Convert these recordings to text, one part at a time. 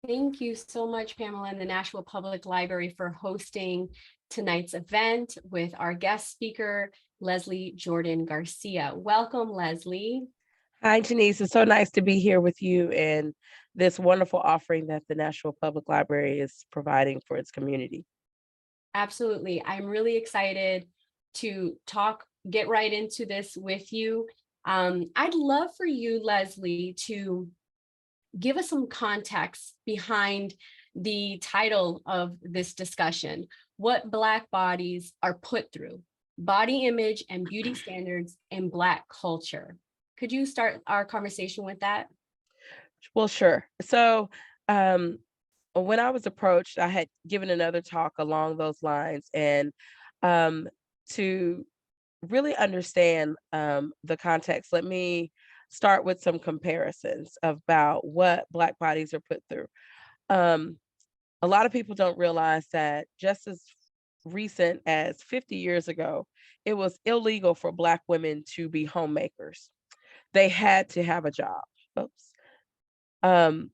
Thank you so much, Pamela, and the Nashville Public Library for hosting tonight's event with our guest speaker, Leslie Jordan Garcia. Welcome, Leslie. Hi, Jennice. It's so nice to be here with you and this wonderful offering that the Nashville Public Library is providing for its community. Absolutely. I'm really excited to get right into this with you. I'd love for you, Leslie, to give us some context behind the title of this discussion, What Black Bodies Are Put Through, Body Image and Beauty Standards in Black Culture. Could you start our conversation with that? Well, sure. So, when I was approached, I had given another talk along those lines, and to really understand the context, let me start with some comparisons about what Black bodies are put through. Um, a lot of people don't realize that just as recent as 50 years ago, it was illegal for Black women to be homemakers. They had to have a job. Oops. Um,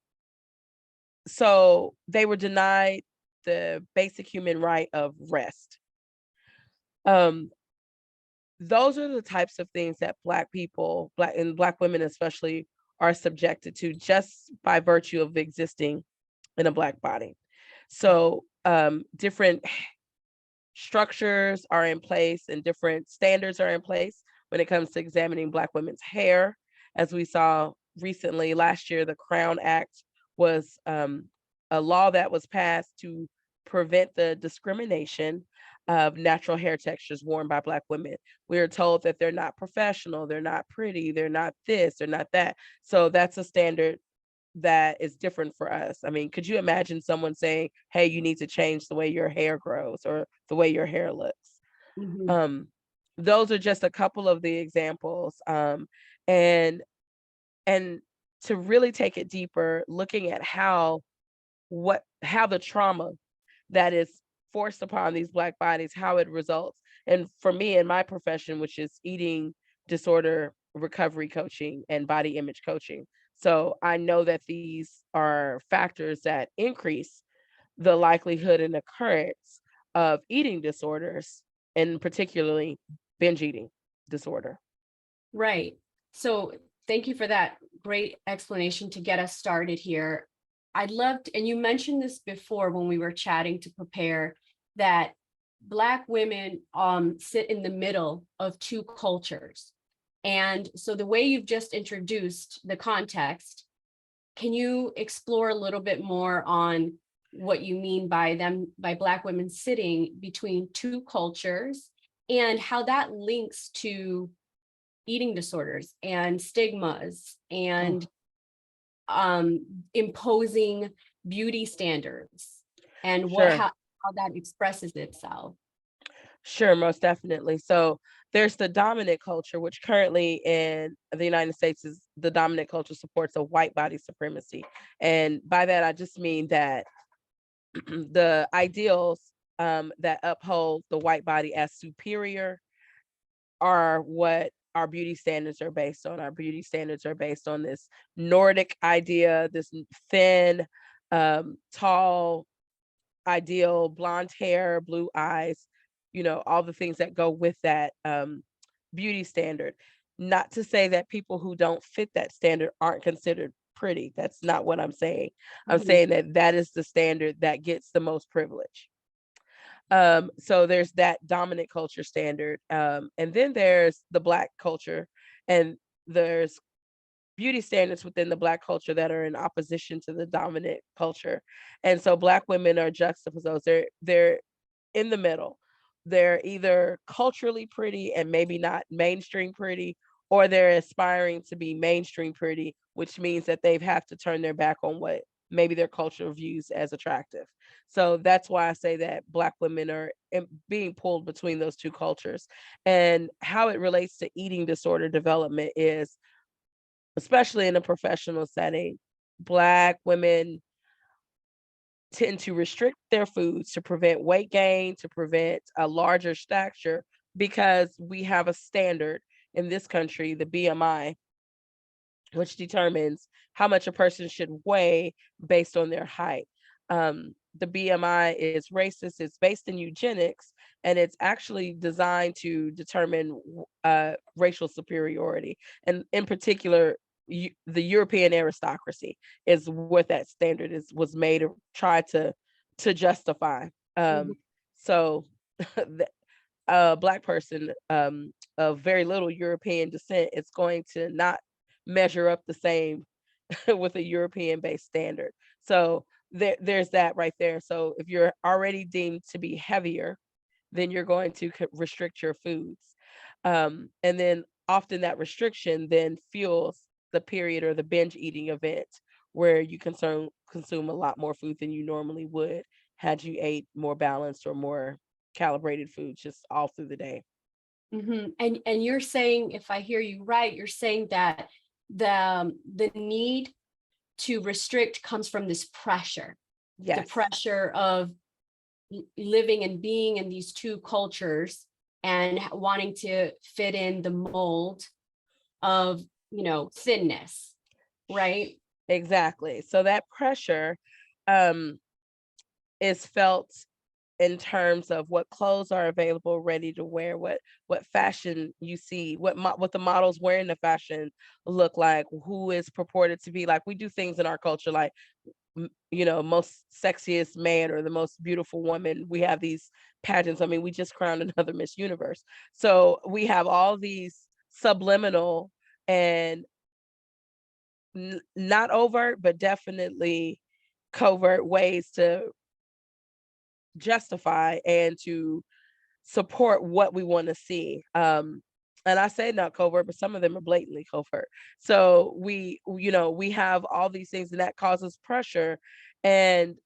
so they were denied the basic human right of rest. Um, those are the types of things that Black people, Black women especially, are subjected to just by virtue of existing in a Black body. So different structures are in place and different standards are in place when it comes to examining Black women's hair. As we saw recently last year, the Crown Act was a law that was passed to prevent the discrimination of natural hair textures worn by Black women. We are told that they're not professional, they're not pretty, they're not this, they're not that. So that's a standard that is different for us. I mean, could you imagine someone saying, "Hey, you need to change the way your hair grows or the way your hair looks?" Mhm. Um, those are just a couple of the examples. And and to really take it deeper, looking at how the trauma that is forced upon these Black bodies, how it results. And for me in my profession, which is eating disorder recovery coaching and body image coaching. So I know that these are factors that increase the likelihood and occurrence of eating disorders, and particularly binge eating disorder. Right. So thank you for that great explanation to get us started here. I'd love to, and you mentioned this before when we were chatting to prepare, that Black women sit in the middle of two cultures. And so the way you've just introduced the context, can you explore a little bit more on what you mean by Black women sitting between two cultures and how that links to eating disorders and stigmas Oh, and imposing beauty standards and sure. how that expresses itself? Sure, most definitely. So there's the dominant culture, which currently in the United States is the dominant culture supports a white body supremacy. And by that, I just mean that the ideals that uphold the white body as superior are what our beauty standards are based on. Our beauty standards are based on this Nordic idea, this thin, tall, ideal, blonde hair, blue eyes, all the things that go with that beauty standard. Not to say that people who don't fit that standard aren't considered pretty. That's not what I'm saying. I'm Mhm. saying that that is the standard that gets the most privilege. So there's that dominant culture standard. And then there's the Black culture, and there's beauty standards within the Black culture that are in opposition to the dominant culture. And so Black women are juxtaposed. They're in the middle. They're either culturally pretty and maybe not mainstream pretty, or they're aspiring to be mainstream pretty, which means that they have to turn their back on what maybe their culture views as attractive. So that's why I say that Black women are being pulled between those two cultures. And how it relates to eating disorder development is, especially in a professional setting, Black women tend to restrict their foods to prevent weight gain, to prevent a larger stature, because we have a standard in this country, the BMI, which determines how much a person should weigh based on their height. The BMI is racist, it's based in eugenics, and it's actually designed to determine racial superiority. And in particular, the European aristocracy is what that standard was made to try to justify. Mhm. So a Black person of very little European descent is going to not measure up the same with a European-based standard. So there's that right there. So if you're already deemed to be heavier, then you're going to restrict your foods. And then often that restriction then fuels the period or the binge eating event where you consume a lot more food than you normally would had you ate more balanced or more calibrated foods just all through the day. And you're saying, if I hear you right, you're saying that the need to restrict comes from this pressure, the Yes, pressure of living and being in these two cultures and wanting to fit in the mold of, thinness, right? exactly. So that pressure um, is felt in terms of what clothes are available, ready to wear, what fashion you see, what the models wearing the fashion look like, who is purported to be like. We do things in our culture like most sexiest man or the most beautiful woman. We have these pageants. I mean, we just crowned another Miss Universe. So we have all these subliminal and not overt, but definitely covert ways to justify and to support what we want to see. And I say not covert, but some of them are blatantly covert. So we have all these things, and that causes pressure. And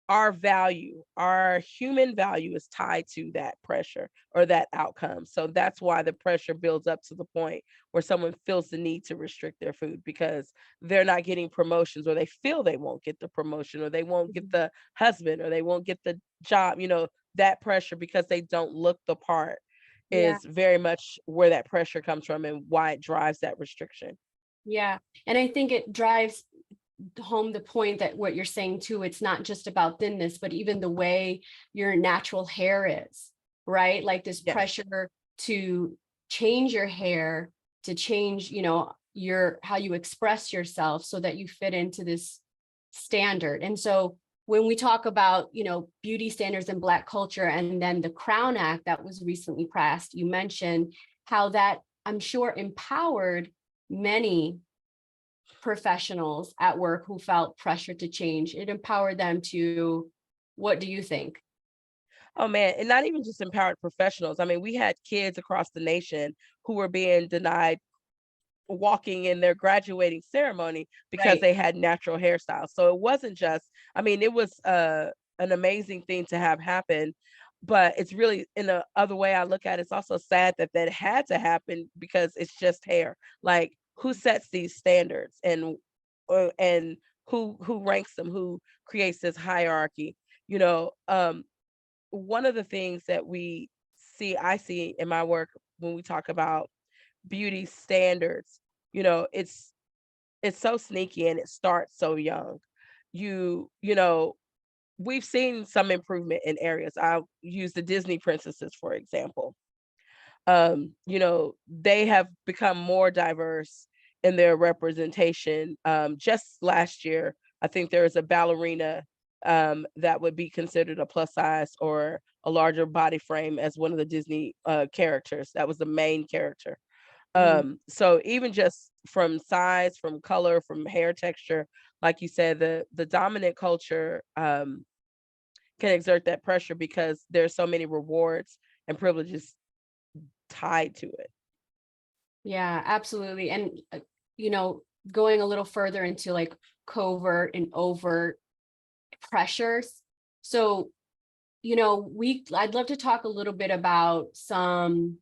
our human value is tied to that pressure or that outcome. So that's why the pressure builds up to the point where someone feels the need to restrict their food because they're not getting promotions, or they feel they won't get the promotion, or they won't get Mhm. the husband, or they won't get the job. That pressure because they don't look the part Yeah, is very much where that pressure comes from and why it drives that restriction. yeah. And I think it drives home the point that what you're saying too, it's not just about thinness, but even the way your natural hair is, right? Like this Yes. pressure to change your hair, to change, your how you express yourself so that you fit into this standard. And so when we talk about, beauty standards in Black culture, and then the Crown Act that was recently passed, you mentioned how that, I'm sure, empowered many professionals at work who felt pressure to change. It empowered them to, what do you think? Oh man, and not even just empowered professionals. I mean, we had kids across the nation who were being denied walking in their graduating ceremony because Right. they had natural hairstyles. So it wasn't just, I mean, it was an amazing thing to have happen, but it's really in the other way I look at it, it's also sad that that had to happen because it's just hair. Like who sets these standards and who ranks them, who creates this hierarchy, you know? One of the things that I see in my work when we talk about beauty standards, you know, it's so sneaky and it starts so young. You know, we've seen some improvement in areas. I'll use the Disney princesses, for example. They have become more diverse in their representation. Just last year, I think there was a ballerina that would be considered a plus size or a larger body frame as one of the Disney characters. That was the main character. Mhm. So even just from size, from color, from hair texture, like you said, the dominant culture can exert that pressure because there's so many rewards and privileges tied to it. Yeah, absolutely. And, going a little further into like covert and overt pressures. So, I'd love to talk a little bit about some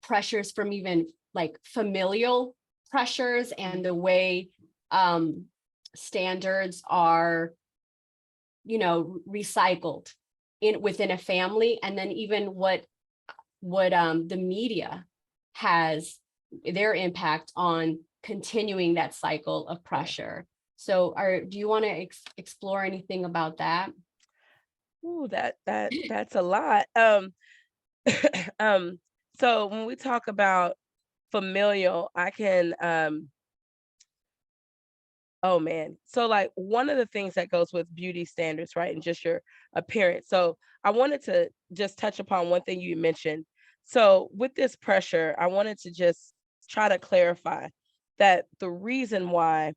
pressures from even like familial pressures and the way um, standards are, recycled in within a family, and then even what the media has their impact on continuing that cycle of pressure. So do you want to explore anything about that? Ooh, that's a lot. Um, so when we talk about familial, I can oh man. So like one of the things that goes with beauty standards, right? And just your appearance. So I wanted to just touch upon one thing you mentioned. So with this pressure, I wanted to just try to clarify that the reason why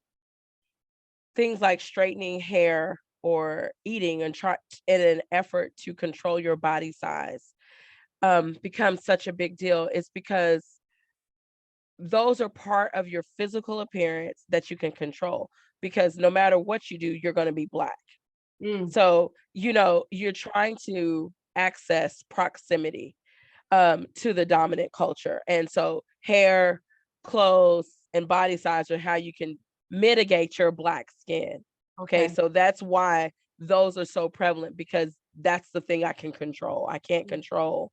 things like straightening hair or eating and try in an effort to control your body size becomes such a big deal is because those are part of your physical appearance that you can control, because no matter what you do, you're going to be black. Mm, So, you're trying to access proximity to the dominant culture. And so hair, clothes, and body size are how you can mitigate your black skin. Okay. okay. So that's why those are so prevalent, because that's the thing I can control. I can't control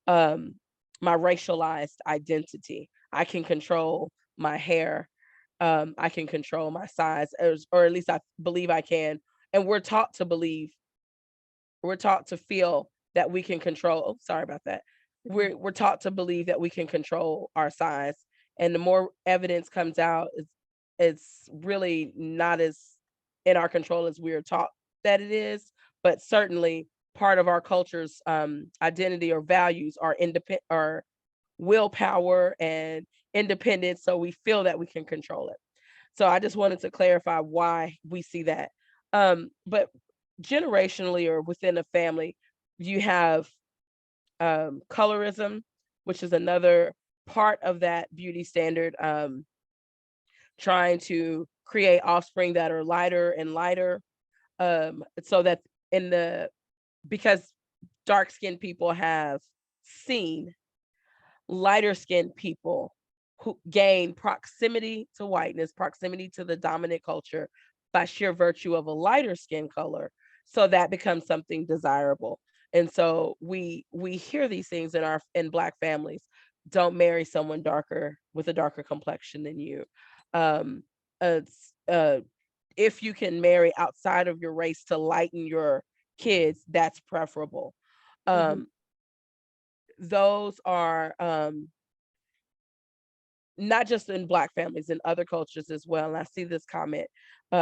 um, my racialized identity. I can control my hair. I can control my size, or at least I believe I can. And we're taught to feel that we can control. Oh, sorry about that. Mhm. We're taught to believe that we can control our size, and the more evidence comes out, it's really not as in our control as we are taught that it is. But certainly, part of our culture's identity or values are independent, or willpower and independence. So we feel that we can control it. So I just wanted to clarify why we see that. But generationally or within a family, you have colorism, which is another part of that beauty standard, trying to create offspring that are lighter and lighter, so that in the because dark skinned people have seen lighter skinned people who gain proximity to whiteness, proximity to the dominant culture by sheer virtue of a lighter skin color. So that becomes something desirable. And so we hear these things in black families. Don't marry someone darker with a darker complexion than you. Um, it's, if you can marry outside of your race to lighten your kids, that's preferable. Mhm. Um, those are not just in black families, in other cultures as well. And I see this comment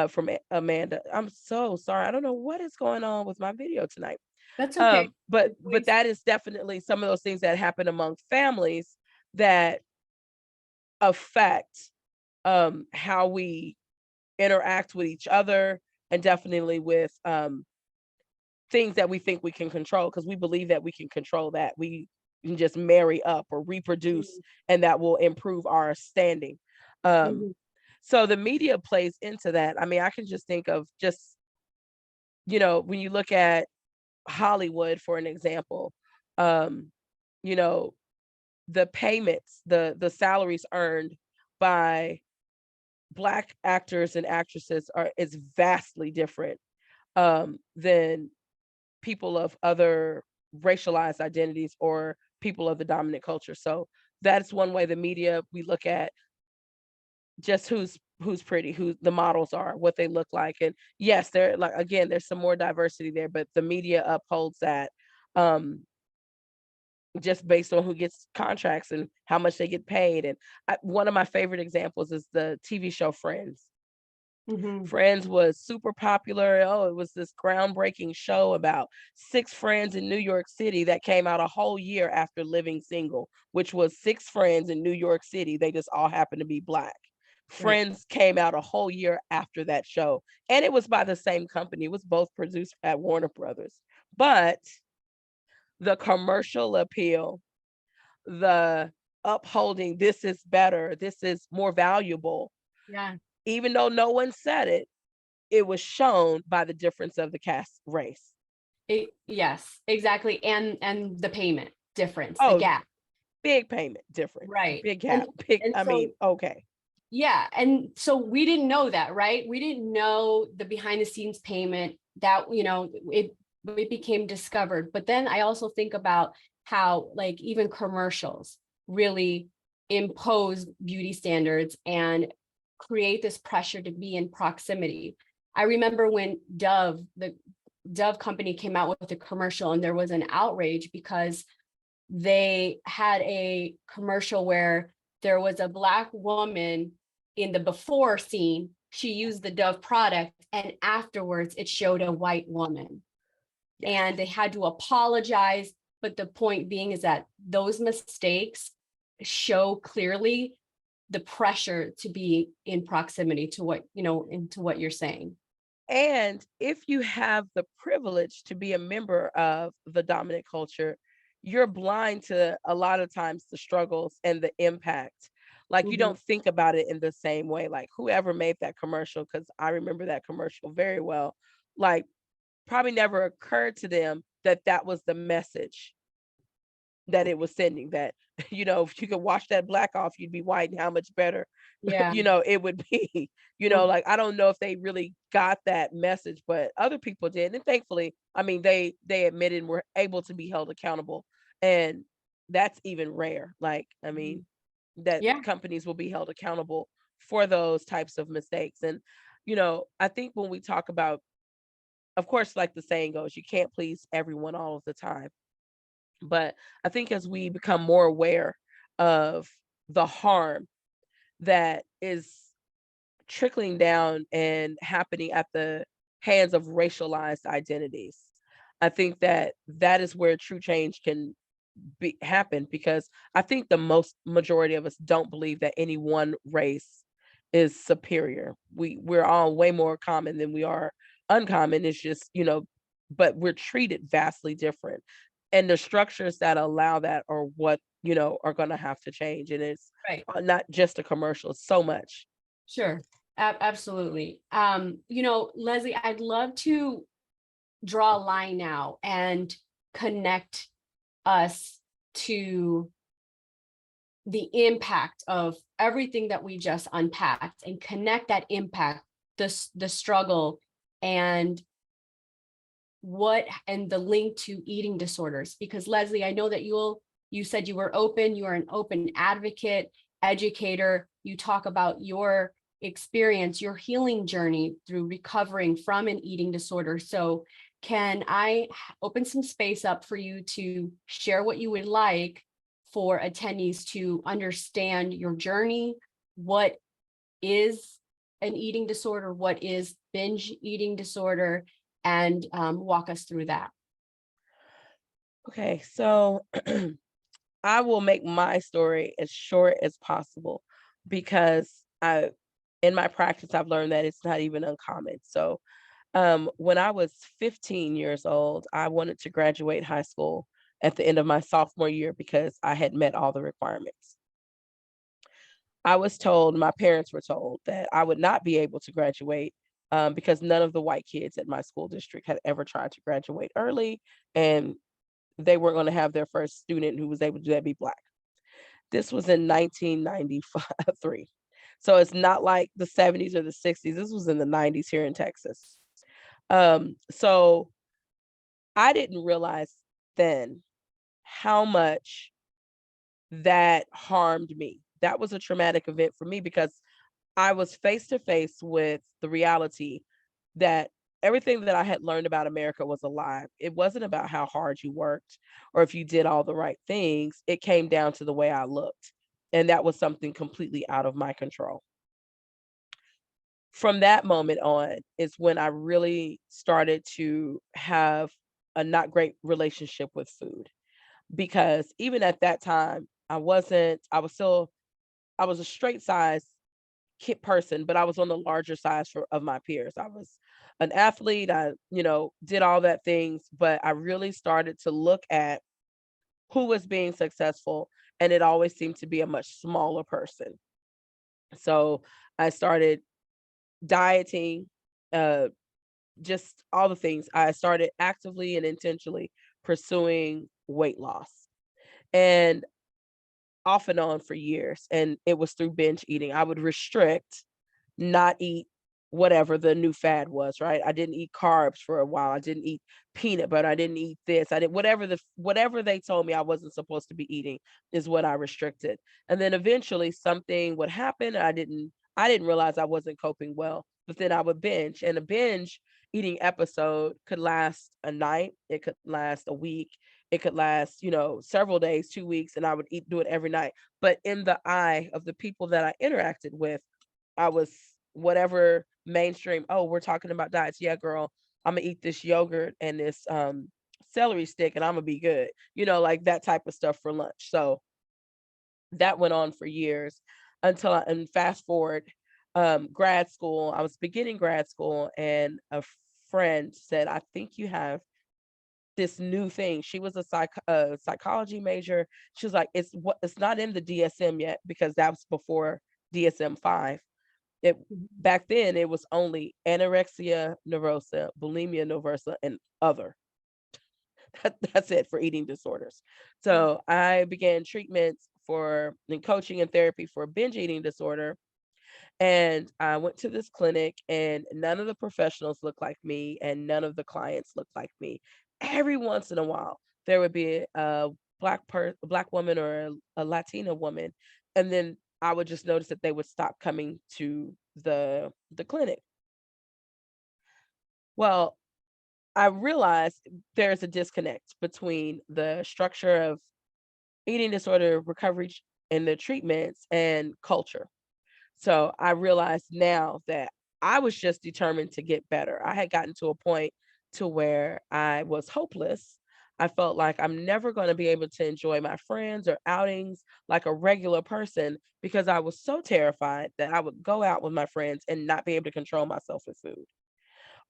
from Amanda. I'm so sorry. I don't know what is going on with my video tonight. That's okay. But that is definitely some of those things that happen among families that affect how we interact with each other, and definitely with things that we think we can control, because we believe that we can control that. We can just marry up or reproduce, Mhm. and that will improve our standing. Um, Mhm. so the media plays into that. I mean, I can just think of just, when you look at Hollywood, for an example, um, you know, the payments, the salaries earned by Black actors and actresses is vastly different than people of other racialized identities or people of the dominant culture. So that's one way the media, we look at just who's pretty, who the models are, what they look like. And yes, there, like, again, there's some more diversity there, but the media upholds that um just based on who gets contracts and how much they get paid. And one of my favorite examples is the TV show Friends. Mhm. Friends was super popular. Oh, it was this groundbreaking show about six friends in New York City that came out a whole year after living single, which was six friends in New York City. They just all happened to be Black. Right. Friends came out a whole year after that show. And it was by the same company. It was both produced at Warner Brothers. But the commercial appeal, the upholding, this is better, this is more valuable, Yeah. even though no one said it, it was shown by the difference of the cast race. Yes, exactly. And the payment difference, the Oh, gap. big payment difference, Right. big gap, big. And I so mean, okay. yeah, and so we didn't know that, right? We didn't know the behind the scenes payment that, it became discovered. But then I also think about how like even commercials really impose beauty standards and create this pressure to be in proximity. I remember when the Dove company came out with a commercial, and there was an outrage because they had a commercial where there was a Black woman in the before scene. She used the Dove product, and afterwards it showed a white woman. Yes. And they had to apologize. But the point being is that those mistakes show clearly the pressure to be in proximity to what, into what you're saying. And if you have the privilege to be a member of the dominant culture, you're blind to a lot of times the struggles and the impact. Like you Mhm. don't think about it in the same way. Like whoever made that commercial, because I remember that commercial very well, like probably never occurred to them that that was the message that it was sending, that if you could wash that black off, you'd be white, and how much better Yeah. it would be. Mhm. Like I don't know if they really got that message, but other people did, and thankfully, I mean, they admitted and were able to be held accountable, and that's even rare. Like, I mean, that Yeah. companies will be held accountable for those types of mistakes. And I think when we talk about, of course, like the saying goes, you can't please everyone all of the time, but I think as we become more aware of the harm that is trickling down and happening at the hands of racialized identities, I think that that is where true change can happen, because I think the most majority of us don't believe that any one race is superior. We're all way more common than we are uncommon. It's just, but we're treated vastly different. And the structures that allow that are what, are going to have to change. And it's Right. not just a commercial, it's so much. Sure. Absolutely. Leslie, I'd love to draw a line now and connect us to the impact of everything that we just unpacked, and connect that impact, the struggle, and the link to eating disorders. Because Leslie, I know that you said you were open, you are an open advocate, educator. You talk about your experience, your healing journey through recovering from an eating disorder. So can I open some space up for you to share what you would like for attendees to understand your journey? What is an eating disorder? What is binge eating disorder? And walk us through that. Okay, so I will make my story as short as possible, because in my practice, I've learned that it's not even uncommon. So, when I was 15 years old, I wanted to graduate high school at the end of my sophomore year because I had met all the requirements. My parents were told that I would not be able to graduate, because none of the white kids at my school district had ever tried to graduate early, and they weren't going to have their first student who was able to do that be Black. This was in 1993. So it's not like the 70s or the 60s. This was in the 90s here in Texas. So I didn't realize then how much that harmed me. That was a traumatic event for me, because I was face to face with the reality that everything that I had learned about America was a lie. It wasn't about how hard you worked or if you did all the right things. It came down to the way I looked. And that was something completely out of my control. From that moment on is when I really started to have a not great relationship with food, because even at that time, I was a straight size kid person, but I was on the larger size of my peers. I was an athlete. I, did all that things, but I really started to look at who was being successful, and it always seemed to be a much smaller person. So I started dieting, uh, just all the things. I started actively and intentionally pursuing weight loss, and off and on for years. And it was through binge eating. I would restrict, not eat whatever the new fad was, right? I didn't eat carbs for a while. I didn't eat peanut butter. I didn't eat this. I didn't whatever they told me I wasn't supposed to be eating is what I restricted. And then eventually something would happen. I didn't realize I wasn't coping well. But then I would binge, and a binge eating episode could last a night, it could last a week, it could last, several days, 2 weeks, and I would do it every night. But in the eye of the people that I interacted with, I was whatever mainstream. Oh, we're talking about diets. Yeah, girl, I'm gonna eat this yogurt and this celery stick and I'm gonna be good. Like that type of stuff for lunch. So that went on for years and fast forward, grad school. I was beginning grad school and a friend said, I think you have this new thing. She was a psychology major. She was like, it's not in the DSM yet because that was before DSM-5. It Mhm. back then it was only anorexia nervosa, bulimia nervosa, and other. That's it for eating disorders. Mm. So I began treatments for and coaching and therapy for binge eating disorder. And I went to this clinic and none of the professionals looked like me and none of the clients looked like me. Every once in a while, there would be a black woman or a Latina woman, and then I would just notice that they would stop coming to the clinic. Well, I realized there's a disconnect between the structure of eating disorder recovery and the treatments and culture. So I realized now that I was just determined to get better. I had gotten to a point to where I was hopeless. I felt like I'm never going to be able to enjoy my friends or outings like a regular person because I was so terrified that I would go out with my friends and not be able to control myself with food.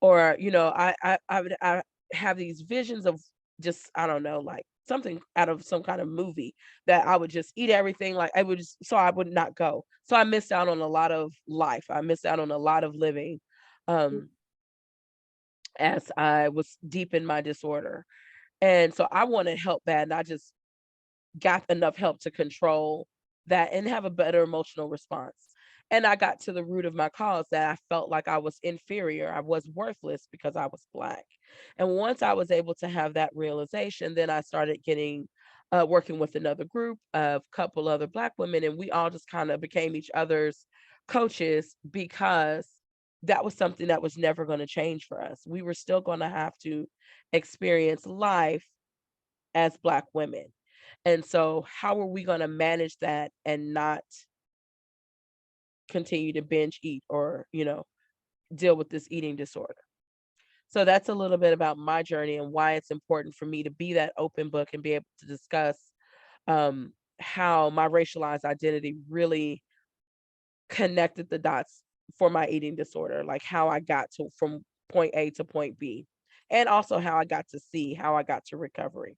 Or, I have these visions of just, I don't know, like something out of some kind of movie that I would just eat everything, like, I would just so I would not go. So I missed out on a lot of life. I missed out on a lot of living, um, as I was deep in my disorder. And so I wanted help bad, and I just got enough help to control that and have a better emotional response. And I got to the root of my cause that I felt like I was inferior. I was worthless because I was Black. And once I was able to have that realization, then I started working with another group of couple other Black women, and we all just kind of became each other's coaches because that was something that was never going to change for us. We were still going to have to experience life as Black women. And so how are we gonna manage that and not continue to binge eat or, deal with this eating disorder? So that's a little bit about my journey and why it's important for me to be that open book and be able to discuss how my racialized identity really connected the dots for my eating disorder, like how I got to from point A to point B, and also how I got to C, how I got to recovery.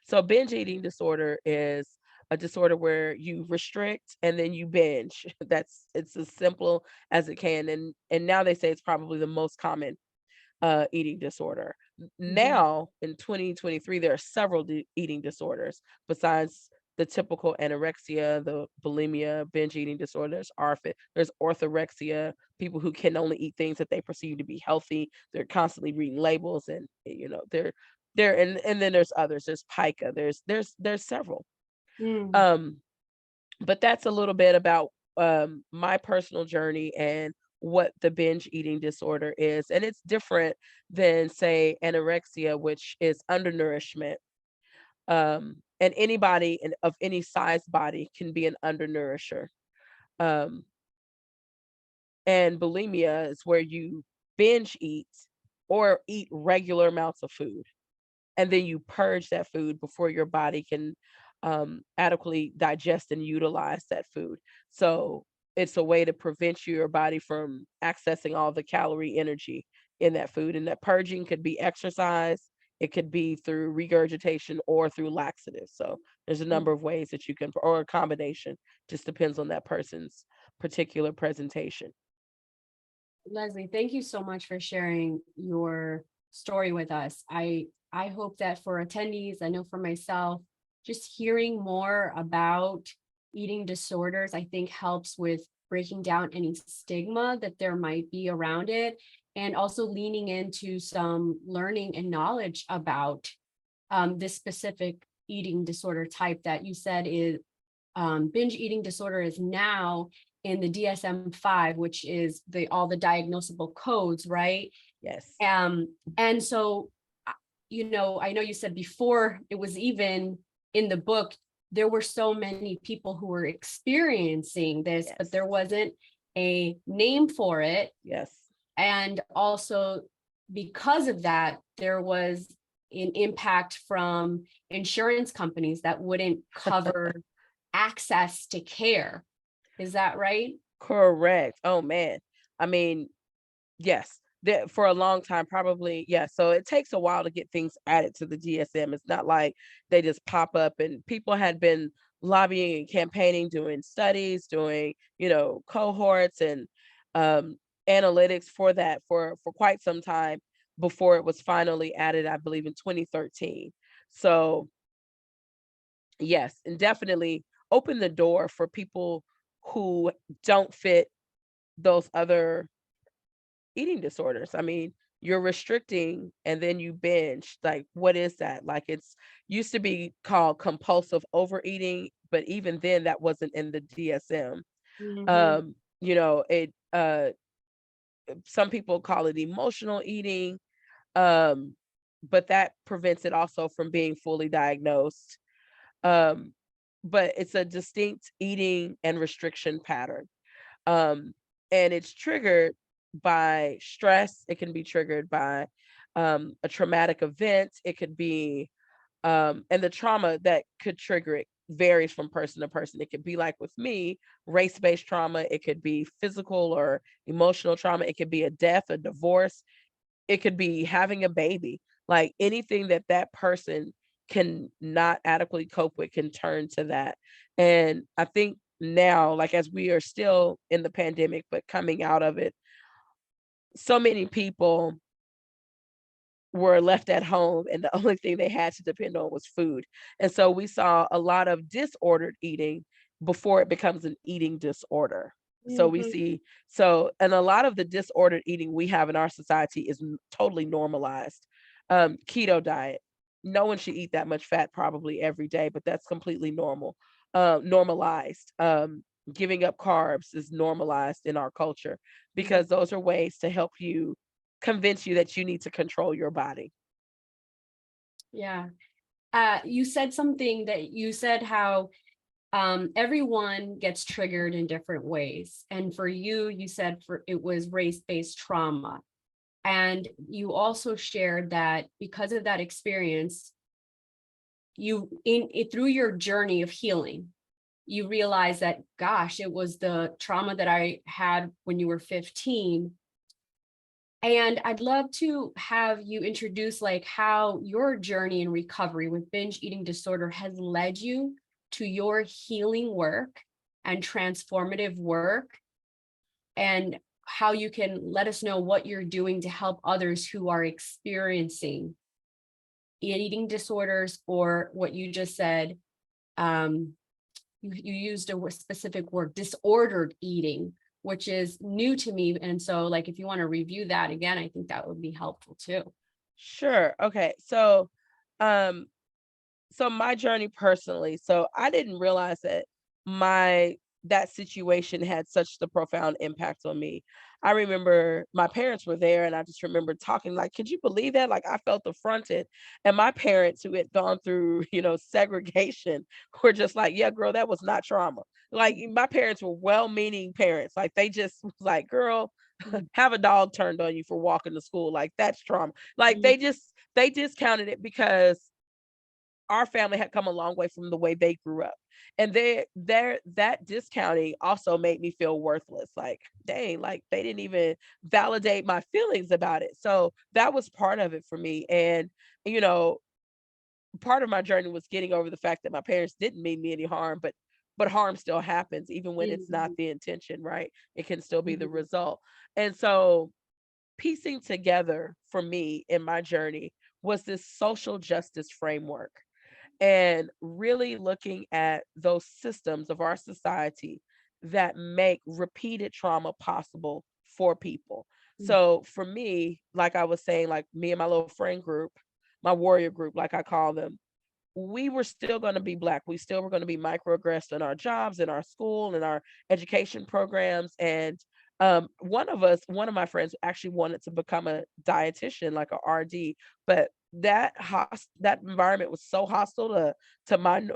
So binge eating disorder is a disorder where you restrict and then you binge. It's as simple as it can. And now they say it's probably the most common eating disorder. Mhm. Now in 2023, there are several eating disorders besides the typical anorexia, the bulimia, binge eating disorders, there's orthorexia, people who can only eat things that they perceive to be healthy. They're constantly reading labels and they're and then there's others. There's pica. There's several. Mm. Um, but that's a little bit about my personal journey and what the binge eating disorder is. And it's different than, say, anorexia, which is undernourishment. And anybody of any size body can be an undernourisher. Um, and bulimia is where you binge eat or eat regular amounts of food, and then you purge that food before your body can adequately digest and utilize that food. So it's a way to prevent your body from accessing all the calorie energy in that food. And that purging could be exercise, it could be through regurgitation or through laxatives. So there's a Mm. number of ways that you can, or a combination, just depends on that person's particular presentation. Leslie, thank you so much for sharing your story with us. I hope that for attendees, I know for myself, just hearing more about eating disorders, I think helps with breaking down any stigma that there might be around it, and also leaning into some learning and knowledge about this specific eating disorder type that you said is binge eating disorder is now in the DSM-5, which is all the diagnosable codes, right? Yes. And so, I know you said before it was even in the book, there were so many people who were experiencing this, but Yes. there wasn't a name for it. Yes. And also, because of that, there was an impact from insurance companies that wouldn't cover access to care. Is that right? Correct. Oh man. I mean, yes. For a long time, probably, yeah. So it takes a while to get things added to the DSM. It's not like they just pop up, and people had been lobbying and campaigning, doing studies, doing, cohorts and um, analytics for that for quite some time before it was finally added, I believe, in 2013. So yes, and definitely open the door for people who don't fit those other eating disorders. I mean, you're restricting and then you binge. Like, what is that? Like, it's used to be called compulsive overeating, but even then, that wasn't in the DSM. Mhm. It some people call it emotional eating, um, but that prevents it also from being fully diagnosed. Um, but it's a distinct eating and restriction pattern. Um, and it's triggered by stress. It can be triggered by a traumatic event. It could be, and the trauma that could trigger it varies from person to person. It could be like with me, race-based trauma. It could be physical or emotional trauma. It could be a death, a divorce. It could be having a baby. Like anything that that person can not adequately cope with can turn to that. And I think now, like as we are still in the pandemic, but coming out of it, so many people were left at home and the only thing they had to depend on was food. And so we saw a lot of disordered eating before it becomes an eating disorder. So we Mhm. see and a lot of the disordered eating we have in our society is totally normalized. Keto diet. No one should eat that much fat probably every day, but that's completely normal. Normalized. Giving up carbs is normalized in our culture Mhm. because those are ways to help you convince you that you need to control your body. Yeah. You said something that you said how everyone gets triggered in different ways. And for you, you said it was race-based trauma. And you also shared that because of that experience, you in it through your journey of healing, you realize that, gosh, it was the trauma that I had when you were 15. And I'd love to have you introduce like how your journey in recovery with binge eating disorder has led you to your healing work and transformative work, and how you can let us know what you're doing to help others who are experiencing eating disorders, or what you just said, um, you used a specific word, disordered eating, which is new to me. And so, like, if you want to review that again, I think that would be helpful too. Sure. Okay. Um, so my journey personally, so I didn't realize that my that situation had such the profound impact on me. I remember my parents were there and I just remember talking like, could you believe that? Like I felt affronted. And my parents who had gone through, segregation were just like, yeah, girl, that was not trauma. Like my parents were well-meaning parents. Like they just was like, girl, Mhm. have a dog turned on you for walking to school. Like that's trauma. Like they discounted it because our family had come a long way from the way they grew up. And that discounting also made me feel worthless. Like, dang, like they didn't even validate my feelings about it. So that was part of it for me. And, you know, part of my journey was getting over the fact that my parents didn't mean me any harm, but harm still happens even when it's not Mhm. the intention, right? It can still be the Mhm. result. And so piecing together for me in my journey was this social justice framework and really looking at those systems of our society that make repeated trauma possible for people. Mm, So for me, like I was saying, like me and my little friend group, my warrior group, like I call them, we were still going to be Black. We still were going to be microaggressed in our jobs, in our school, in our education programs. And one of my friends actually wanted to become a dietitian, like a RD, but that environment was so hostile to my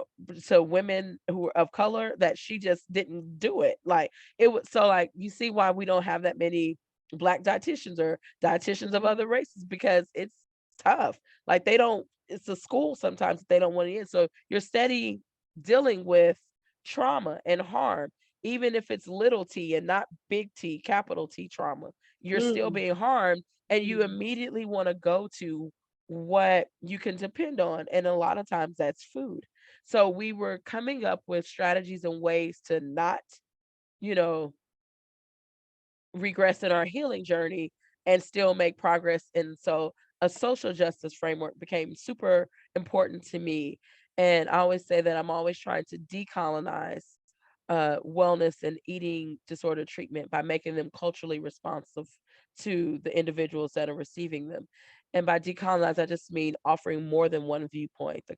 to women who were of color that she just didn't do it. Like it was so like you see why we don't have that many Black dietitians or dietitians of other races because it's tough. Like they don't it's a school sometimes that they don't want it in. So you're steady dealing with trauma and harm, even if it's little t and not big T, capital T trauma. You're still mm, being harmed, and you mm, immediately want to go to what you can depend on. And a lot of times that's food. So we were coming up with strategies and ways to not, you know, regress in our healing journey and still make progress. And so a social justice framework became super important to me. And I always say that I'm always trying to decolonize wellness and eating disorder treatment by making them culturally responsive to the individuals that are receiving them. And by decolonize, I just mean offering more than one viewpoint. The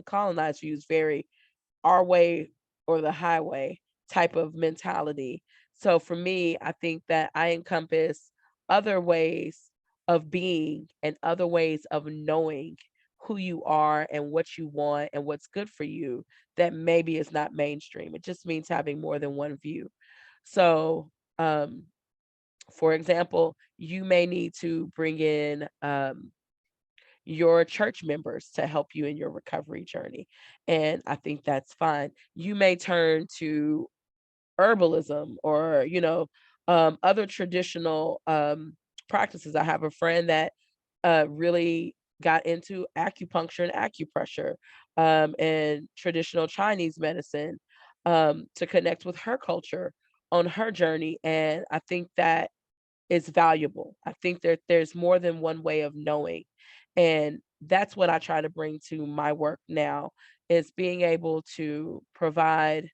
colonized views very our way or the highway type of mentality. So for me, I think that I encompass other ways of being and other ways of knowing who you are and what you want and what's good for you that maybe is not mainstream. It just means having more than one view. So, for example, you may need to bring in your church members to help you in your recovery journey. And I think that's fine. You may turn to herbalism or, other traditional practices. I have a friend that really got into acupuncture and acupressure and traditional Chinese medicine to connect with her culture on her journey. And I think that is valuable. I think there's more than one way of knowing. And that's what I try to bring to my work now is being able to provide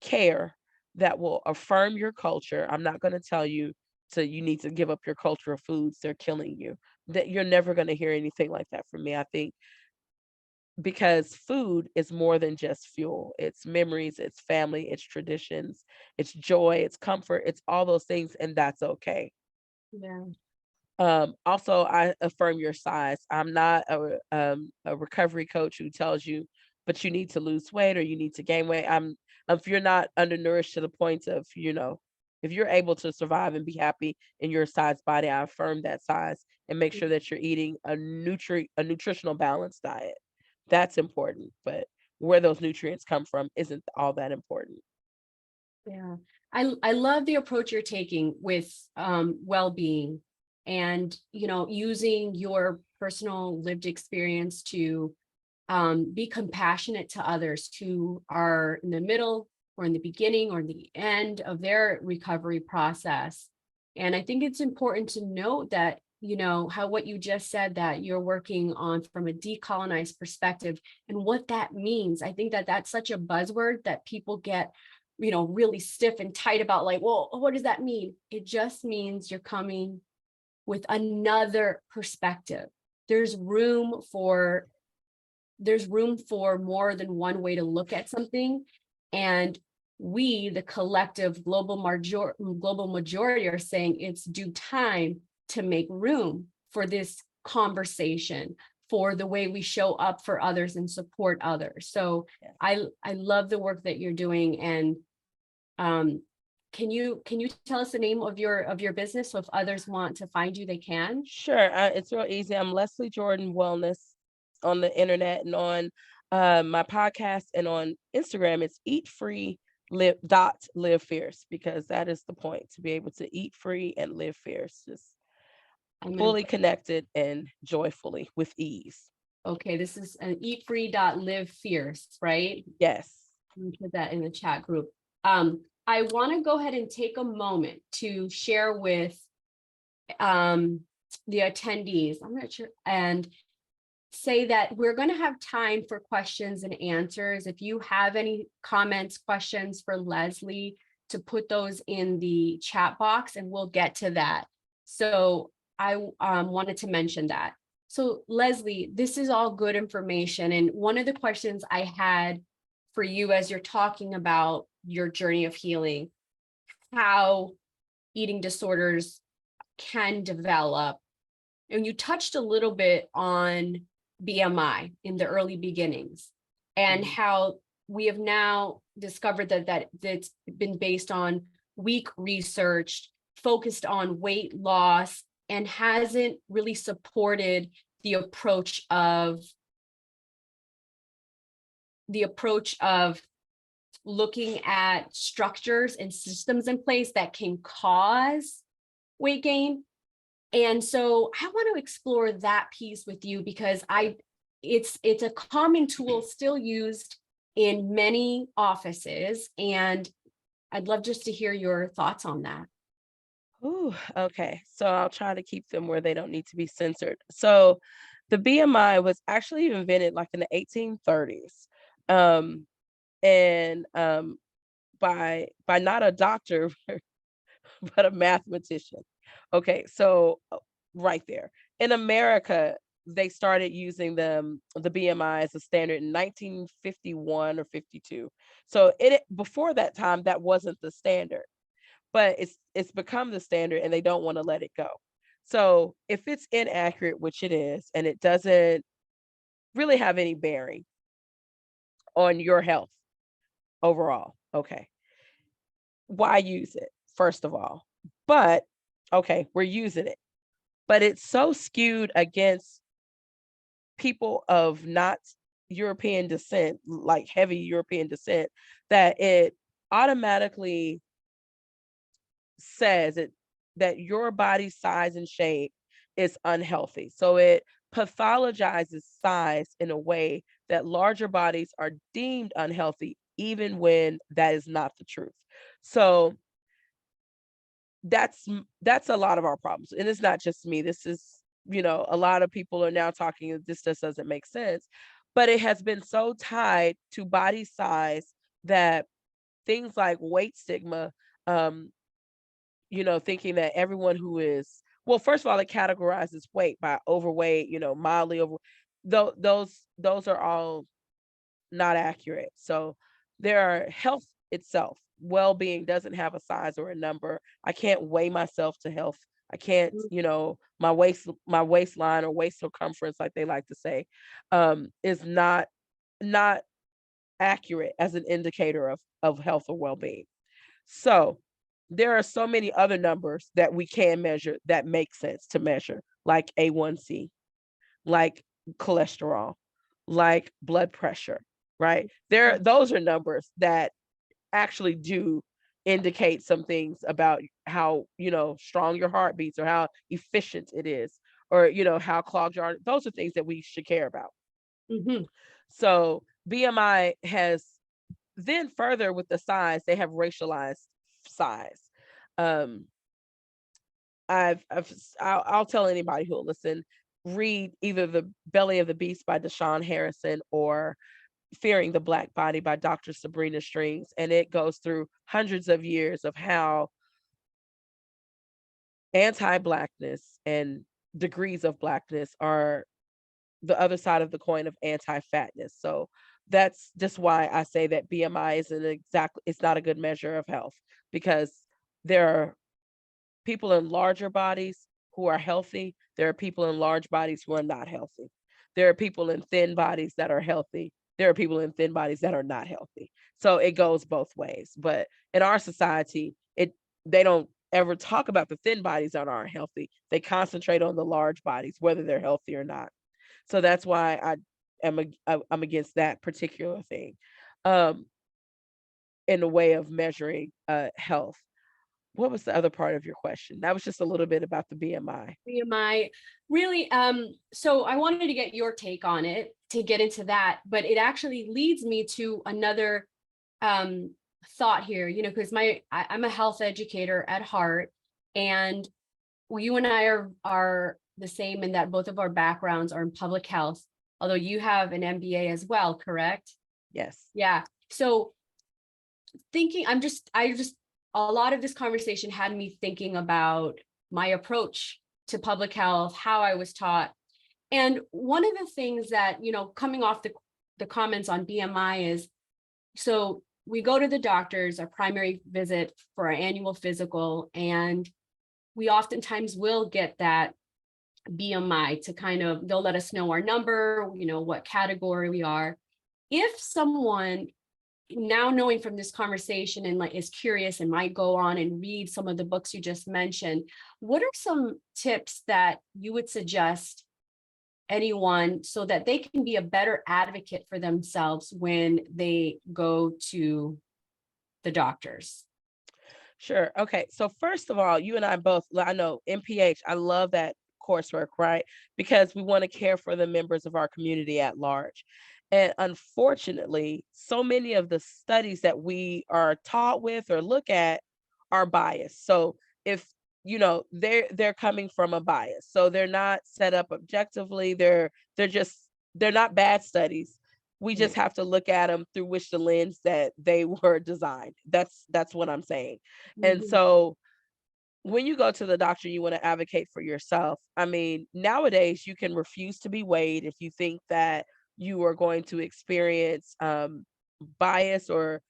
care that will affirm your culture. I'm not going to tell you to you need to give up your culture of foods, they're killing you. That you're never going to hear anything like that from me. I think because food is more than just fuel. It's memories, it's family, it's traditions, it's joy, it's comfort, it's all those things and that's okay. yeah. Also, I affirm your size. I'm not a recovery coach who tells you, but you need to lose weight or you need to gain weight. If you're not undernourished to the point of, if you're able to survive and be happy in your size body, I affirm that size and make sure that you're eating a nutritional balanced diet. That's important, but where those nutrients come from isn't all that important. Yeah, I love the approach you're taking with well-being and using your personal lived experience to be compassionate to others who are in the middle or in the beginning or the end of their recovery process. And I think it's important to note that, how what you just said that you're working on from a decolonized perspective and what that means. I think that that's such a buzzword that people get, really stiff and tight about like, well, what does that mean? It just means you're coming with another perspective. There's room for there's room for more than one way to look at something. And we, the collective global majority, are saying it's due time to make room for this conversation, for the way we show up for others and support others. So Yeah. I love the work that you're doing. And can you tell us the name of your business so if others want to find you, they can? Sure, it's real easy. I'm Leslie Jordan Wellness on the internet and on my podcast and on Instagram. It's eat free live fierce because that is the point to be able to eat free and live fierce, just I'm gonna fully connected and joyfully with ease. Okay, this is an eatfree.live fierce, right? Yes. Let me put that in the chat group. I want to go ahead and take a moment to share with um, the attendees. I'm not sure, and say that we're going to have time for questions and answers. If you have any comments, questions for Leslie, to put those in the chat box and we'll get to that. So I wanted to mention that. So Leslie, this is all good information. And one of the questions I had for you as you're talking about your journey of healing, how eating disorders can develop. And you touched a little bit on BMI in the early beginnings and how we have now discovered that's been based on weak research, focused on weight loss, and hasn't really supported the approach of looking at structures and systems in place that can cause weight gain. And so I want to explore that piece with you because it's a common tool still used in many offices, and I'd love just to hear your thoughts on that. Ooh, okay. So I'll try to keep them where they don't need to be censored. So the BMI was actually invented like in the 1830s. Um, and by not a doctor, but a mathematician. Okay, so right there. In America, they started using the BMI as a standard in 1951 or 52. So before that time, that wasn't the standard, but it's become the standard and they don't want to let it go. So if it's inaccurate, which it is, and it doesn't really have any bearing on your health overall, okay, why use it, first of all? But okay, we're using it, but it's so skewed against people of not European descent, like heavy European descent, that it automatically says it that your body size and shape is unhealthy. So it pathologizes size in a way that larger bodies are deemed unhealthy, even when that is not the truth. So that's a lot of our problems. And it's not just me. This is, a lot of people are now talking that this just doesn't make sense. But it has been so tied to body size that things like weight stigma, um, thinking that everyone who is, well, first of all, it categorizes weight by overweight, mildly over. Those are all not accurate. So there are health itself. Well-being doesn't have a size or a number. I can't weigh myself to health. I can't, my waistline or waist circumference, like they like to say, is not accurate as an indicator of health or well-being. So there are so many other numbers that we can measure that make sense to measure, like A1C, like cholesterol, like blood pressure, right? Those are numbers that actually do indicate some things about how, strong your heart beats or how efficient it is, or, how clogged your arteries. Those are things that we should care about. Mm-hmm. So BMI has then further with the size, they have racialized size. Um, I'll tell anybody who will listen, read either The Belly of the Beast by Deshaun Harrison or Fearing the Black Body by Dr. Sabrina Strings, and it goes through hundreds of years of how anti-Blackness and degrees of Blackness are the other side of the coin of anti-fatness. So that's just why I say that BMI it's not a good measure of health, because there are people in larger bodies who are healthy. There are people in large bodies who are not healthy. There are people in thin bodies that are healthy. There are people in thin bodies that are not healthy. So it goes both ways. But in our society, they don't ever talk about the thin bodies that aren't healthy. They concentrate on the large bodies, whether they're healthy or not. So that's why I'm against that particular thing, um, in a way of measuring health. What was the other part of your question? That was just a little bit about the BMI. BMI, really, so I wanted to get your take on it to get into that, but it actually leads me to another thought here, because I'm a health educator at heart, and you and I are the same in that both of our backgrounds are in public health. although you have an MBA as well, correct? Yes. Yeah. So thinking, a lot of this conversation had me thinking about my approach to public health, how I was taught. And one of the things that, coming off the comments on BMI is, so we go to the doctors, our primary visit for our annual physical, and we oftentimes will get that BMI to they'll let us know our number, what category we are. If someone now knowing from this conversation and is curious and might go on and read some of the books you just mentioned, what are some tips that you would suggest anyone so that they can be a better advocate for themselves when they go to the doctors? Sure. Okay. So first of all, you and I both, I know MPH, I love that coursework, right? Because we want to care for the members of our community at large. And unfortunately, so many of the studies that we are taught with or look at are biased. So if they're coming from a bias. So they're not set up objectively. They're not bad studies. We just Right. have to look at them through which the lens that they were designed. That's what I'm saying. And Mhm. so when you go to the doctor, you want to advocate for yourself. I mean, nowadays you can refuse to be weighed if you think that you are going to experience bias or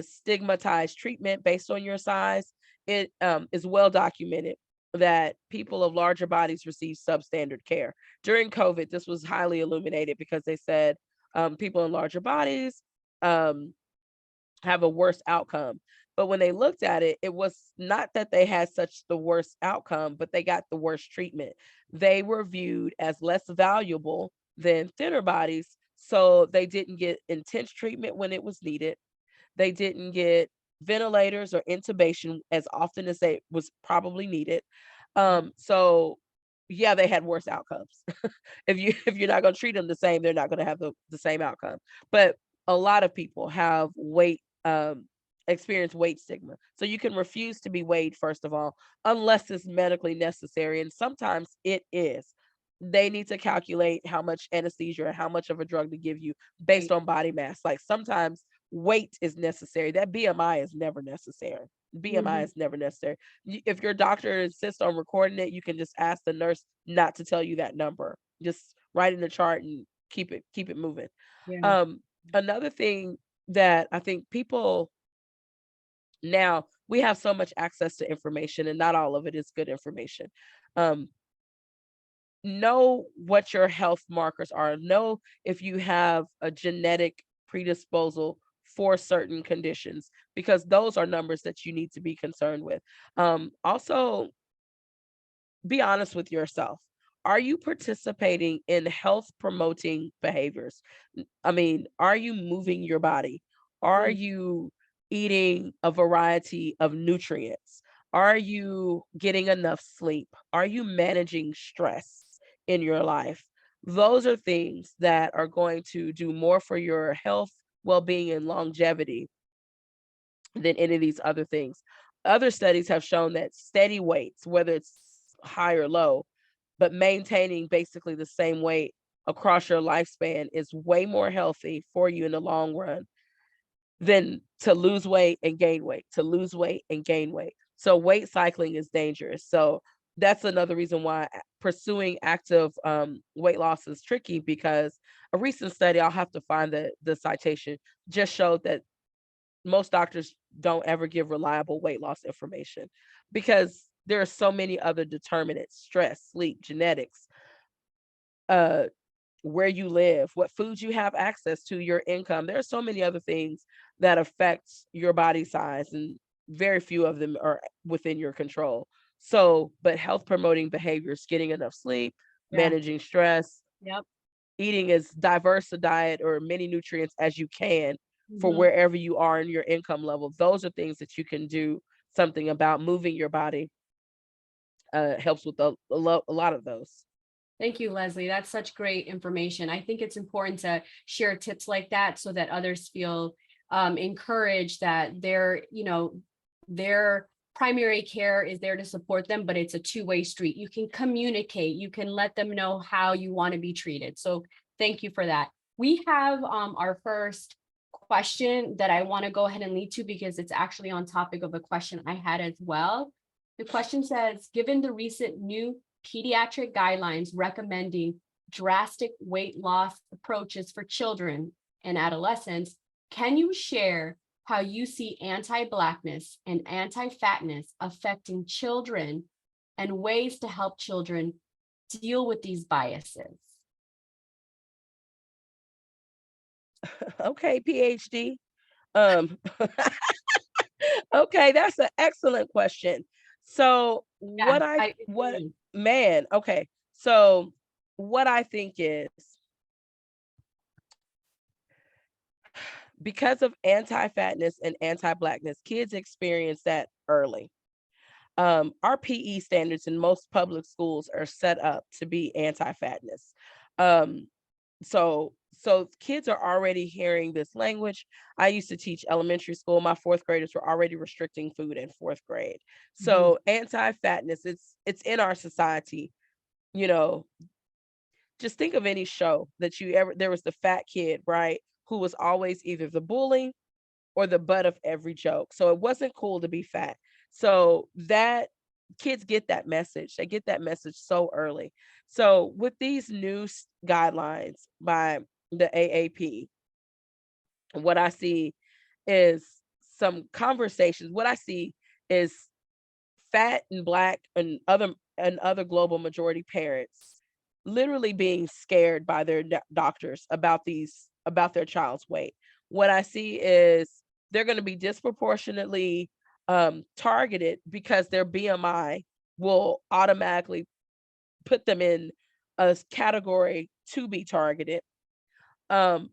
stigmatized treatment based on your size. It is well documented that people of larger bodies receive substandard care. During COVID, this was highly illuminated because they said people in larger bodies um, have a worse outcome. But when they looked at it, it was not that they had such the worst outcome, but they got the worst treatment. They were viewed as less valuable than thinner bodies. So they didn't get intense treatment when it was needed. They didn't get ventilators or intubation as often as they was probably needed. So yeah, they had worse outcomes. If you're not going to treat them the same, they're not going to have the same outcome. But a lot of people have experience weight stigma. So you can refuse to be weighed, first of all, unless it's medically necessary. And sometimes it is. They need to calculate how much anesthesia or how much of a drug to give you based Right. on body mass. Like sometimes weight is necessary. That BMI is never necessary. BMI Mhm. is never necessary. If your doctor insists on recording it, you can just ask the nurse not to tell you that number. Just write in the chart and keep it moving. Yeah. Um, Another thing that I think people now we have so much access to information, and not all of it is good information. Um, know what your health markers are. Know if you have a genetic predisposal for certain conditions, because those are numbers that you need to be concerned with. Also, be honest with yourself. Are you participating in health promoting behaviors? I mean, are you moving your body? Are Mm. you eating a variety of nutrients? Are you getting enough sleep? Are you managing stress in your life? Those are things that are going to do more for your health, well being, and longevity than any of these other things. Other studies have shown that steady weights, whether it's high or low, but maintaining basically the same weight across your lifespan is way more healthy for you in the long run than to lose weight and gain weight, to lose weight and gain weight. So weight cycling is dangerous. So that's another reason why pursuing active weight loss is tricky, because a recent study, I'll have to find the citation, just showed that most doctors don't ever give reliable weight loss information because there are so many other determinants: stress, sleep, genetics, uh, where you live, what foods you have access to, your income. There are so many other things that affect your body size, and very few of them are within your control. So, but health promoting behaviors, getting enough sleep, Yeah. managing stress, Yep. eating as diverse a diet or many nutrients as you can for Mhm. wherever you are in your income level. Those are things that you can do something about. Moving your body helps with a lot of those. Thank you, Leslie. That's such great information. I think it's important to share tips like that so that others feel encouraged that their primary care is there to support them, but it's a two-way street. You can communicate, you can let them know how you want to be treated. So Thank you for that. We have our first question that I want to go ahead and lead to because it's actually on topic of a question I had as well. The question says, given the recent new pediatric guidelines recommending drastic weight loss approaches for children and adolescents, can you share how you see anti-Blackness and anti-fatness affecting children and ways to help children deal with these biases? Okay, PhD. Um, okay, that's an excellent question. So Yeah, I what agree. man, okay. So what I think is because of anti-fatness and anti-Blackness, kids experience that early. Our PE standards in most public schools are set up to be anti-fatness. Um, so kids are already hearing this language. I used to teach elementary school. My fourth graders were already restricting food in fourth grade. Mhm. So anti-fatness, it's in our society. You know, just think of any show that you ever there was the fat kid, right? Who was always either the bully or the butt of every joke. So it wasn't cool to be fat. So that kids get that message. They get that message so early. So with these new guidelines by the AAP, what I see is some conversations. What I see is fat and black and other global majority parents literally being scared by their doctors about their child's weight. What I see is they're going to be disproportionately targeted because their BMI will automatically put them in a category to be targeted. Um,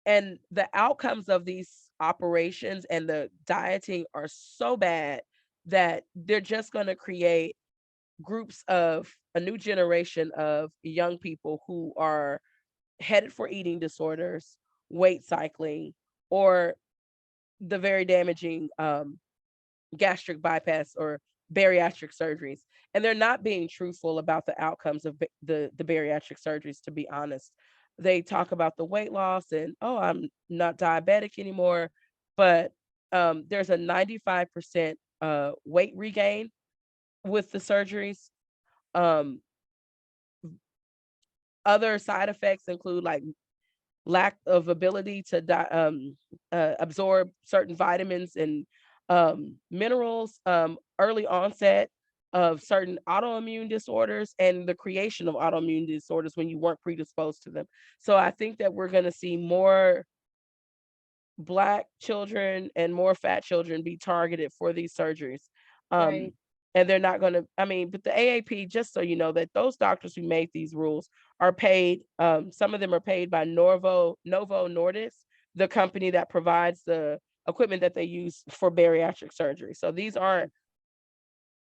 and the outcomes of these operations and the dieting are so bad that they're just going to create groups of a new generation of young people who are headed for eating disorders, weight cycling, or the very damaging gastric bypass or bariatric surgeries. And they're not being truthful about the outcomes of the bariatric surgeries, to be honest. They talk about the weight loss and, oh, I'm not diabetic anymore. But there's a 95% weight regain with the surgeries. Um, Other side effects include like lack of ability to absorb certain vitamins and minerals, early onset of certain autoimmune disorders, and the creation of autoimmune disorders when you weren't predisposed to them. So I think that we're going to see more Black children and more fat children be targeted for these surgeries. Um, Right. and they're not going to, I mean, but the AAP, just so you know, that those doctors who made these rules are paid, some of them are paid by Novo Nordisk, the company that provides the equipment that they use for bariatric surgery. So these aren't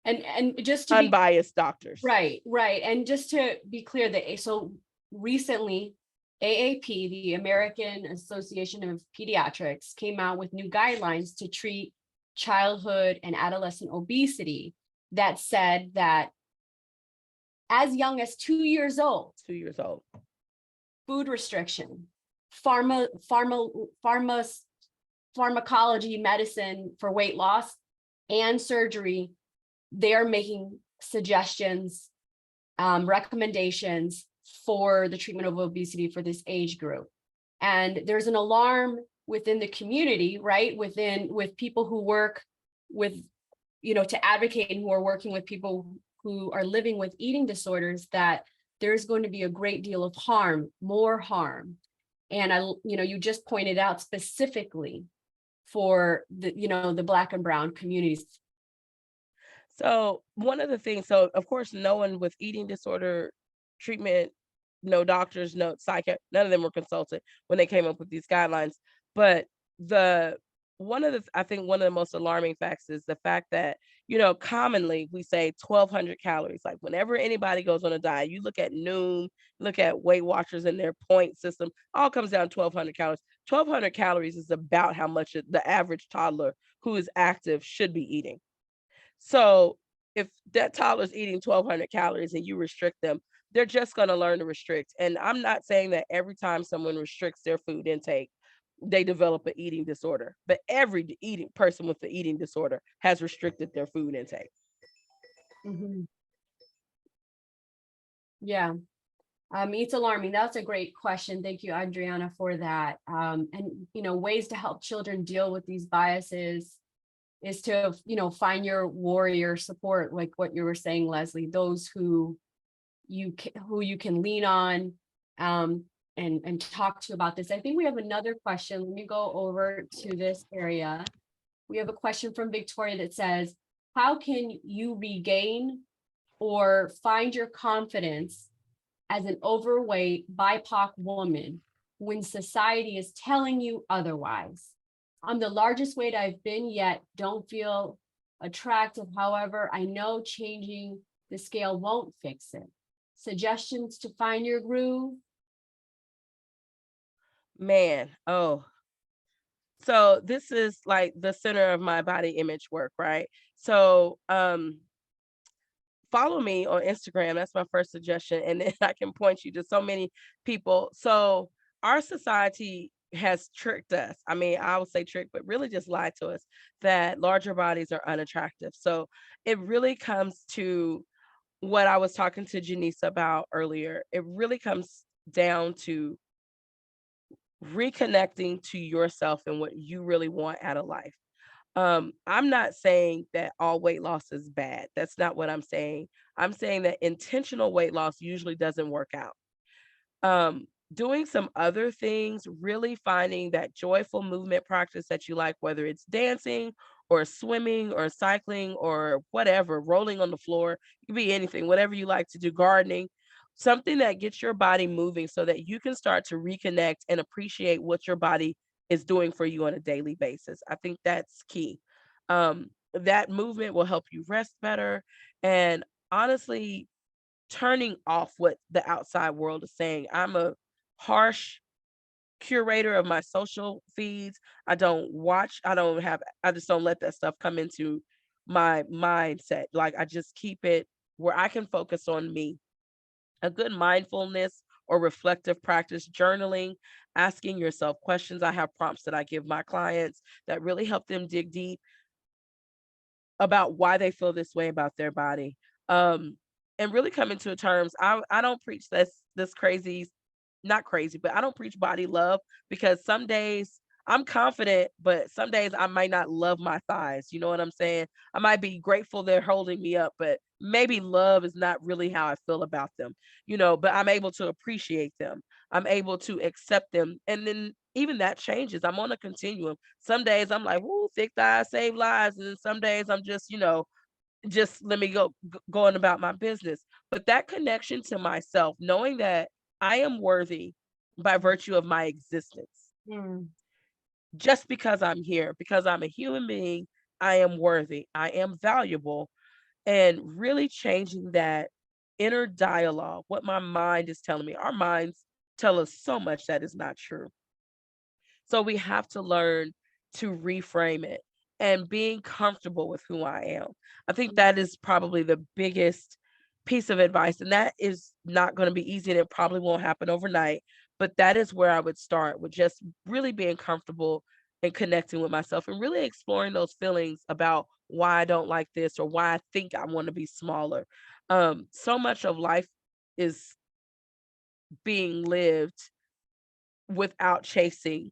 And just to be unbiased doctors. right, right. And just to be clear, that so recently, AAP, the American Association of Pediatrics, came out with new guidelines to treat childhood and adolescent obesity that said that as young as 2 years old, 2 years old. food restriction, pharmacology, medicine for weight loss, and surgery, they are making suggestions, recommendations for the treatment of obesity for this age group. And there's an alarm within the community, right? With people who work with, to advocate and who are working with people who are living with eating disorders, that there's going to be a great deal of harm, more harm. And you just pointed out specifically for the Black and brown communities. So one of the things, so of course, no one with eating disorder treatment, no doctors, no none of them were consulted when they came up with these guidelines. But the I think one of the most alarming facts is the fact that, commonly we say 1,200 calories. Like whenever anybody goes on a diet, you look at Noom, look at Weight Watchers and their point system, all comes down to 1,200 calories. 1,200 calories is about how much the average toddler who is active should be eating. So if that toddler's eating 1,200 calories and you restrict them, they're just going to learn to restrict. And I'm not saying that every time someone restricts their food intake, they develop an eating disorder, but every eating person with the eating disorder has restricted their food intake. Mhm. Yeah. It's alarming. That's a great question. Thank you, Adriana, for that. And ways to help children deal with these biases is to, find your warrior support, like what you were saying, Leslie, those who you can lean on, and talk to about this. I think we have another question. Let me go over to this area. We have a question from Victoria that says, how can you regain or find your confidence as an overweight BIPOC woman when society is telling you otherwise? I'm the largest weight I've been, yet don't feel attractive. However, I know changing the scale won't fix it. Suggestions to find your groove? Man, oh, so this is like the center of my body image work, right? So, follow me on Instagram. That's my first suggestion. And then I can point you to so many people. So our society has tricked us. I mean, I would say tricked, but really just lied to us that larger bodies are unattractive. So it really comes to what I was talking to Janice about earlier. It really comes down to reconnecting to yourself and what you really want out of life. I'm not saying that all weight loss is bad. That's not what I'm saying. I'm saying that intentional weight loss usually doesn't work out. Doing some other things, really finding that joyful movement practice that you like, whether it's dancing or swimming or cycling or whatever, rolling on the floor, it could be anything, whatever you like to do, gardening, something that gets your body moving so that you can start to reconnect and appreciate what your body is doing for you on a daily basis. I think that's key. That movement will help you rest better. And honestly, turning off what the outside world is saying. I'm a harsh curator of my social feeds. I don't watch, I just don't let that stuff come into my mindset. Like I just keep it where I can focus on me. A good mindfulness or reflective practice, journaling, asking yourself questions. I have prompts that I give my clients that really help them dig deep about why they feel this way about their body. Um, and really coming to terms, I don't preach this crazy, not crazy, but I don't preach body love because some days I'm confident, but some days I might not love my thighs. You know what I'm saying? I might be grateful they're holding me up, but maybe love is not really how I feel about them, but I'm able to appreciate them. I'm able to accept them. And then even that changes. I'm on a continuum. Some days I'm like, "Woo, thick thighs save lives," and then some days I'm just, just let me going about my business. But that connection to myself, knowing that I am worthy by virtue of my existence, Hmm. just because I'm here, because I'm a human being, I am worthy, I am valuable, and really changing that inner dialogue, what my mind is telling me. Our minds tell us so much that is not true. So we have to learn to reframe it and being comfortable with who I am. I think that is probably the biggest piece of advice. And that is not going to be easy and it probably won't happen overnight. But that is where I would start with just really being comfortable and connecting with myself and really exploring those feelings about why I don't like this or why I think I want to be smaller. So much of life is being lived without chasing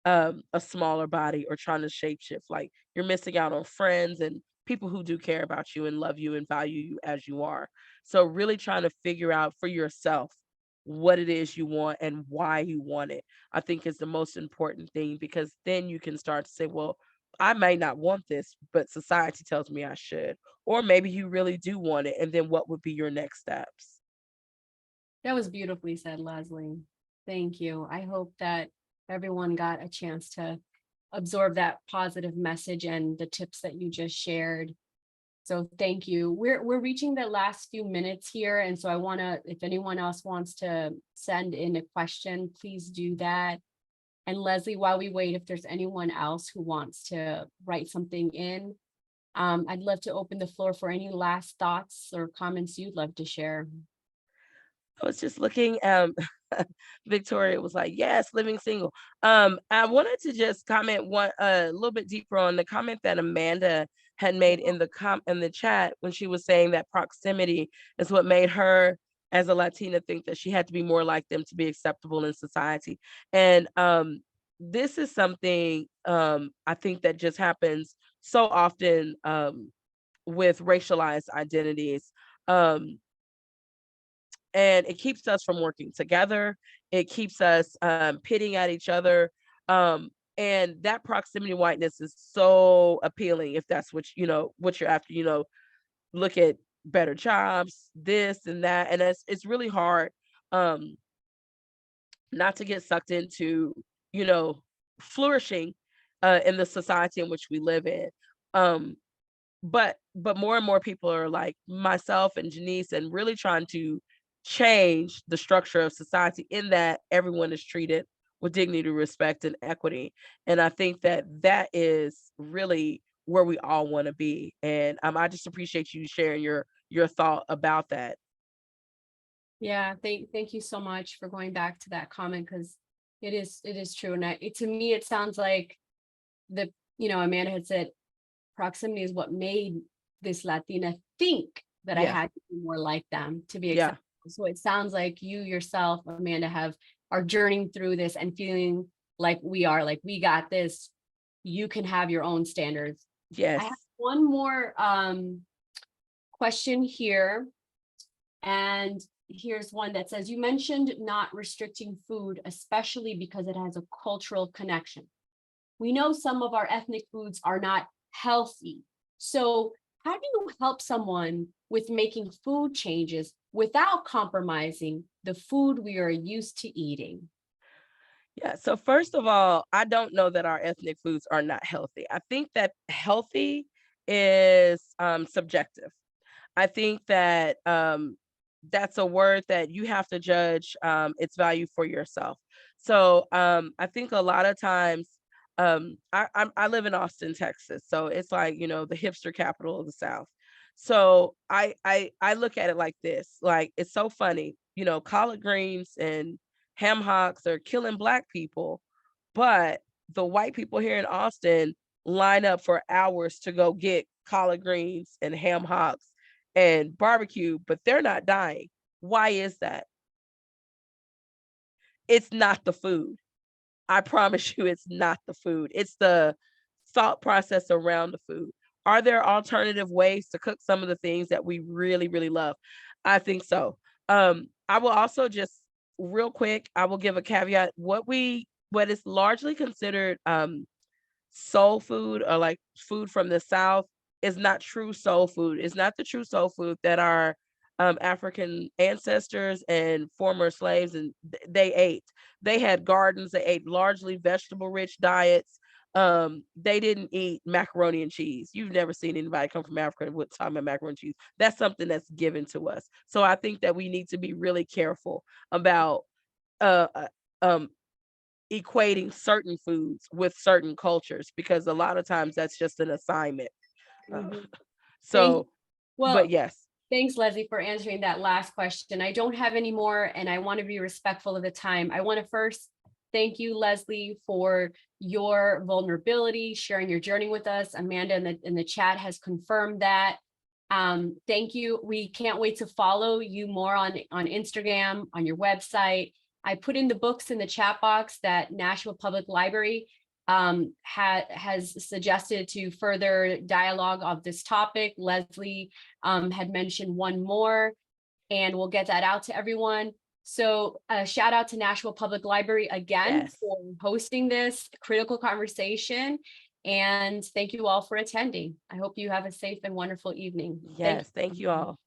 a smaller body or trying to shapeshift. Like you're missing out on friends and people who do care about you and love you and value you as you are. So really trying to figure out for yourself what it is you want and why you want it. I think is the most important thing because then you can start to say, well, I may not want this, but society tells me I should. Or maybe you really do want it. And then what would be your next steps? That was beautifully said, Leslie. Thank you. I hope that everyone got a chance to absorb that positive message and the tips that you just shared. So thank you. We're reaching the last few minutes here. And so I want to, if anyone else wants to send in a question, please do that. And Leslie, while we wait, if there's anyone else who wants to write something in, I'd love to open the floor for any last thoughts or comments you'd love to share. I was just looking, Victoria was like, "Yes, living single." I wanted to just comment one a little bit deeper on the comment that Amanda had made in the chat when she was saying that proximity is what made her as a Latina think that she had to be more like them to be acceptable in society. And this is something I think that just happens so often with racialized identities. Um, and it keeps us from working together. It keeps us pitting at each other. Um, and that proximity whiteness is so appealing if that's what you're after. Look at better jobs, this and that, and it's really hard um, not to get sucked into you know flourishing in the society in which we live in. Um, but more and more people are like myself and Janice and really trying to change the structure of society in that everyone is treated with dignity, respect, and equity. And I think that that is really where we all want to be. And I just appreciate you sharing your thought about that. Yeah, thank you so much for going back to that comment, because it is true. And to me, it sounds like Amanda had said proximity is what made this Latina think that I Yeah, had to be more like them to be yeah, acceptable. So it sounds like you yourself, Amanda, are journeying through this and feeling like we got this. You can have your own standards. I have yes. one more question here. And here's one that says, you mentioned not restricting food, especially because it has a cultural connection. We know some of our ethnic foods are not healthy. So how do you help someone with making food changes without compromising the food we are used to eating? Yeah. So first of all, I don't know that our ethnic foods are not healthy. I think that healthy is subjective. I think that that's a word that you have to judge its value for yourself. So I think a lot of times, I live in Austin, Texas, so it's like the hipster capital of the South. So I look at it like this, like it's so funny, collard greens and ham hocks are killing black people, but the white people here in Austin line up for hours to go get collard greens and ham hocks and barbecue, but they're not dying. Why is that? It's not the food. I promise you it's not the food. It's the thought process around the food. Are there alternative ways to cook some of the things that we really, really love? I think so. I will also just real quick, I will give a caveat. What is largely considered soul food or like food from the South is not true soul food. It's not the true soul food that our African ancestors and former slaves they ate. They had gardens. They ate largely vegetable rich diets. They didn't eat macaroni and cheese. You've never seen anybody come from Africa with talking about macaroni and cheese. That's something that's given to us. So I think that we need to be really careful about uh, uh, um, equating certain foods with certain cultures because a lot of times that's just an assignment. Uh, Mhm. Thank so, but well, yes, Thanks, Leslie, for answering that last question. I don't have any more, and I want to be respectful of the time. I want to first thank you, Leslie, for your vulnerability, sharing your journey with us. Amanda in the chat has confirmed that. Thank you. We can't wait to follow you more on Instagram, on your website. I put in the books in the chat box that Nashville Public Library has suggested to further dialogue of this topic. Leslie had mentioned one more, and we'll get that out to everyone. So shout out to Nashville Public Library again yes, for hosting this critical conversation. And thank you all for attending. I hope you have a safe and wonderful evening. Thank yes. Thank you you. all.